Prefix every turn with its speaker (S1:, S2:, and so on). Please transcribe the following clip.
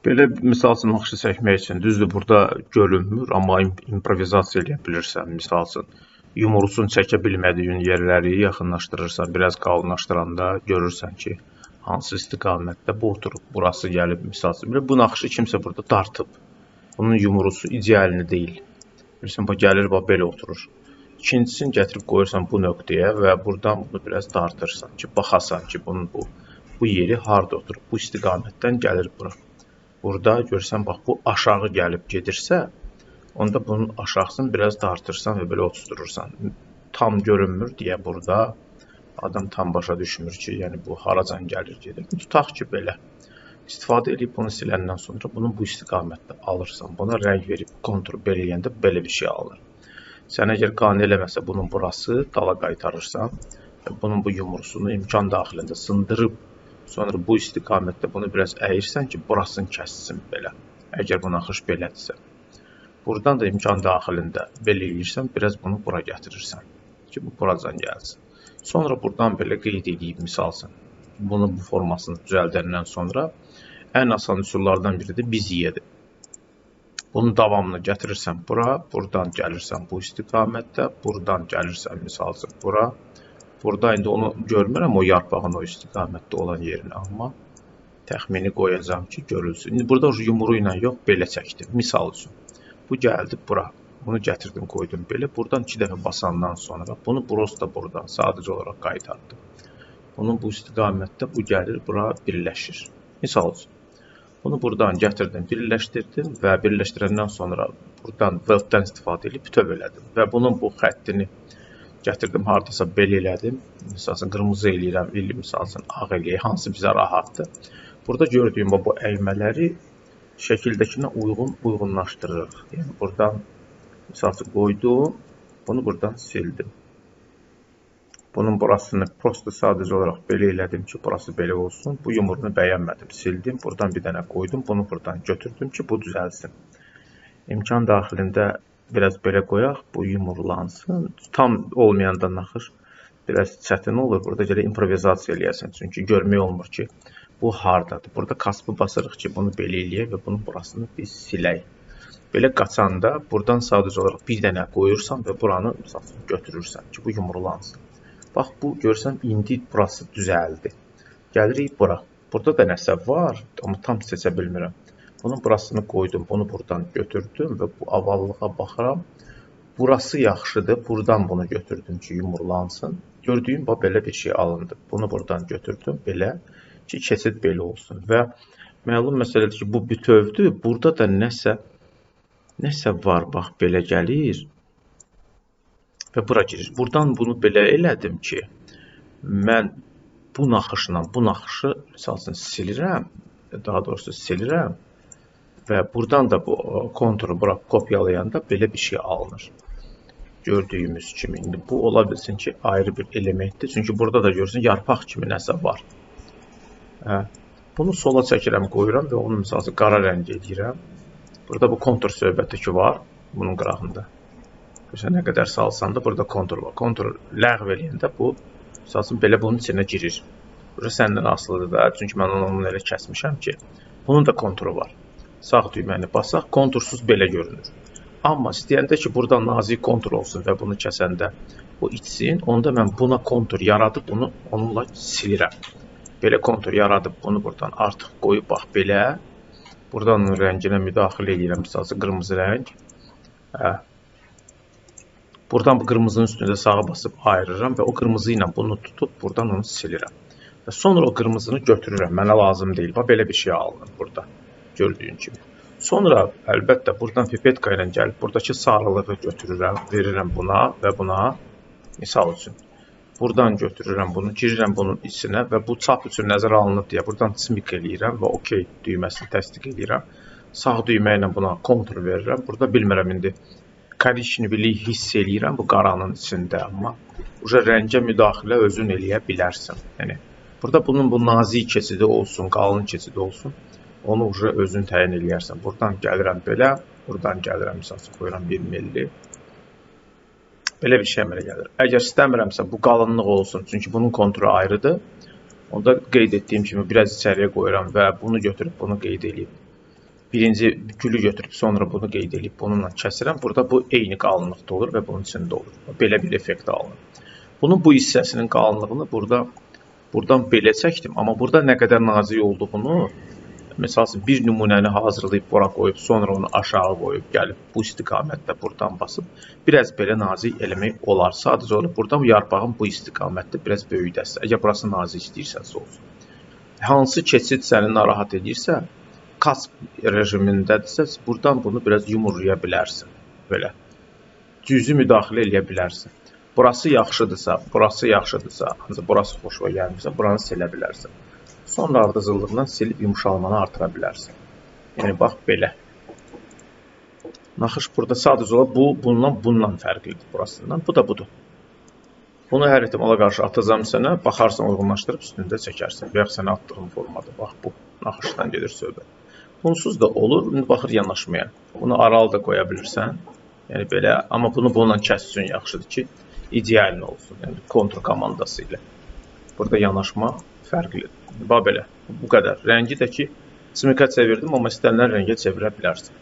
S1: Belə misal üçün naxışı çəkmək üçün düzdür, burada görünmür, amma improvizasiya edə bilirsən. Misal üçün yumrucunu çəkə bilmədiyin yerləri yaxınlaşdırırsan, biraz qalınlaşdıranda görürsən ki, hansı istiqamətdə bu oturub, burası gəlib. Misal üçün bu naxışı kimsə burada dartıb. Bunun yumrucu idealini deyil. Bilirsən, bu gəlir, belə oturur. İkincisini gətirib qoyursan bu nöqtəyə və buradan bunu biraz dartırsan ki, baxasan ki, bunun bu yeri harda oturub, bu istiqamətdən gəlir bura. Burada görsən, bax, bu aşağı gəlib gedirsə, onda bunun aşağısını biraz dartırsan və belə oturturursan. Tam görünmür deyə burada adam tam başa düşmür ki, yəni bu haracan gəlir gedir. Tutaq ki, belə. İstifadə edib bunu siləndən sonra bunu bu istiqamətdə alırsan. Buna rəng verib kontur beləyəndə belə bir şey alır. Sən əgər qane eləməsə bunun burası dala qaytarırsan və bunun bu yumrucunu imkan daxilində sındırıb sonra bu istiqamətdə bunu biraz əyirsən ki, burasını kəssin belə. Əgər bu naxış belədirsə. Buradan da imkan daxilində belə eləyirsən, biraz bunu bura gətirirsən ki, bu buradan gəlsin. Sonra buradan belə qeyd edib, misalsın, bunun bu formasını düzəldəndən sonra ən asan üsullardan biri də biziyyədir. Bunun davamını gətirirsən bura, buradan gəlirsən bu istiqamətdə, buradan gəlirsən misalsın bura. Burada indi onu görmürəm, o yarpağın o istiqamətdə olan yerini, amma təxmini qoyacağım ki, görülsün. İndi burada yumru ilə yox, belə çəkdim. Misal üçün, bu gəldi bura. Bunu gətirdim, qoydum belə. Buradan 2 dəfə basandan sonra bunu prosta buradan sadəcə olaraq qaytardım. Bunun bu istiqamətdə bu gəlir, bura birləşir. Misal üçün, bunu buradan gətirdim, birləşdirdim və birləşdirəndən sonra buradan weld-dən istifadə edib bütöv elədim. Və bunun bu xəttini gətirdim, haradasa belə elədim. Misalsın, qırmızı eləyirəm, misalsın, ağ eləyək, hansı bizə rahatdır. Burada gördüyüm bu əymələri şəkildəkinə uyğunlaşdırırıq. Yəni, buradan, misalsın, qoydum, bunu buradan sildim. Bunun burasını prosta sadəcə olaraq belə elədim ki, burası belə olsun. Bu yumruğunu bəyənmədim, sildim. Buradan bir dənə qoydum, bunu buradan götürdüm ki, bu düzəlsin. İmkan daxilində biraz belə qoyaq, bu yumurlansın. Tam olmayanda naxış biraz çətin olur. Burada gələ improvizasiya eləyəsən. Çünki görmək olmur ki, bu hardadır. Burada kaspı basırıq ki, bunu belə eləyək və bunun burasını biz silək. Belə qaçanda buradan sadəcə olaraq bir dənə qoyursan və buranı götürürsən ki, bu yumurlansın. Bax, bu görsən, indi burası düzəldi. Gəlirik bura. Burada da nəsə var, amma tam seçə bilmirəm. Bunun burasını qoydum, bunu buradan götürdüm və bu avallığa baxıram. Burası yaxşıdır, buradan bunu götürdüm ki, yumurlansın. Gördüyüm belə bir şey alındı. Bunu buradan götürdüm, belə ki, keçid belə olsun. Və məlum məsələdir ki, bu bütövdür. Burada da nəsə var, bax, belə gəlir və bura girir. Buradan bunu belə elədim ki, mən bu naxışla bu naxışı, misal üçün, silirəm, daha doğrusu silirəm. Və buradan da bu konturu bura kopyalayanda belə bir şey alınır. Gördüyümüz kimi. İndi bu ola bilsin ki, ayrı bir elementdir. Çünki burada da görürsən, yarpaq kimi nəsə var. Bunu sola çəkirəm, qoyuram və onu misal üçün qara rəng edirəm. Burada bu kontur söhbəti ki var, bunun qırağında. Görürsən, nə qədər salsan da burada kontur var. Konturu ləğv eləyəndə bu, misal üçün, belə bunun içinə girir. Burada səndən asılıdır da, çünki mən onu elə kəsmişəm ki, bunun da konturu var. Sağ düyməni basaq, kontursuz belə görünür. Amma istəyəndə ki, burada nazik kontur olsun və bunu kəsəndə bu içsin, onda mən buna kontur yaradıb, bunu onunla silirəm. Belə kontur yaradıb, bunu buradan artıq qoyub, bax, belə. Buradan onun rənginə müdaxilə edirəm, misal qırmızı rəng. Buradan bu qırmızının üstündə sağa basıb ayırıram və o qırmızı ilə bunu tutub, buradan onu silirəm. Və sonra o qırmızını götürürəm, mənə lazım deyil. Bax, belə bir şey alınır burada. Gördüyün kimi. Sonra əlbəttə buradan pipetka ilə gəlib buradakı sarılığı götürürəm, verirəm buna və buna, misal üçün. Buradan götürürəm bunu, girirəm bunun içinə və bu çap üçün nəzərə alınıb deyə buradan çimik eləyirəm və OK düyməsini təsdiq eləyirəm. Sağ düymə ilə buna kontur verirəm. Burada bilmirəm indi korичневiliyi hiss eləyirəm bu qaranın içində, amma rəngə müdaxilə özün eləyə bilərsən. Yəni, burada bunun bu nazik keçidi olsun, qalın keçidi olsun. Onu özün təyin eləyərsən. Buradan gəlirəm belə, buradan gəlirəm, misal qoyuram 1 milli. Belə bir şey əmələ gəlir. Əgər istəmirəmsə bu qalınlıq olsun, çünki bunun konturu ayrıdır. Onda qeyd etdiyim kimi biraz içəriyə qoyuram və bunu götürüb bunu qeyd edeyim. birinci gülü götürüb sonra bunu qeyd edib bununla kəsirəm. Burada bu eyni qalınlıqda olur və bunun içində olur. Belə bir effekt alınır. Bunun bu hissəsinin qalınlığını buradan belə çəkdim. Amma burada nə qədər nazik olduğunu, məsəl üçün bir nümunəni hazırlayıb bura qoyub, sonra onu aşağı qoyub, gəlib bu istiqamətdə buradan basıb, biraz belə nazik eləmək olar. Sadəcə onu buradan yarpağın bu istiqamətdə biraz böyüdəsə, əgər burası nazik istəyirsənsə olsun. Hansı keçid səni narahat edirsə, kas rejimindədirsə, buradan bunu biraz yumurlaya bilərsən. Belə. Cüzi müdaxilə eləyə bilərsən. Burası yaxşıdırsa, ancaq burası xoşuma gəlmirsə, buranı silə bilərsən. Sonra ardıcıllığından silib yumuşalmanı artıra bilərsən. Yəni, bax, belə. Naxış burada sadəcə olaraq bundan fərqlidir burasından. Bu da budur. Bunu hər ehtimala qarşı atacağım sənə, baxarsan, uyğunlaşdırıb üstündə çəkərsən. Və yaxud sənə atdığım formada. Bax, bu naxışdan gedir söhbət. Bunsuz da olur, indi baxır yanaşmaya. Bunu aral da qoya bilirsən. Yəni belə, amma bunu bununla kəs üçün yaxşıdır ki, idealin olsun. Yəni kontrol komandası ilə. Burada yanaşma fərqlidir. Bax belə, bu qədər. Rəngi də ki, simikə çevirdim, amma istənilən rəngə çevirə bilərsən.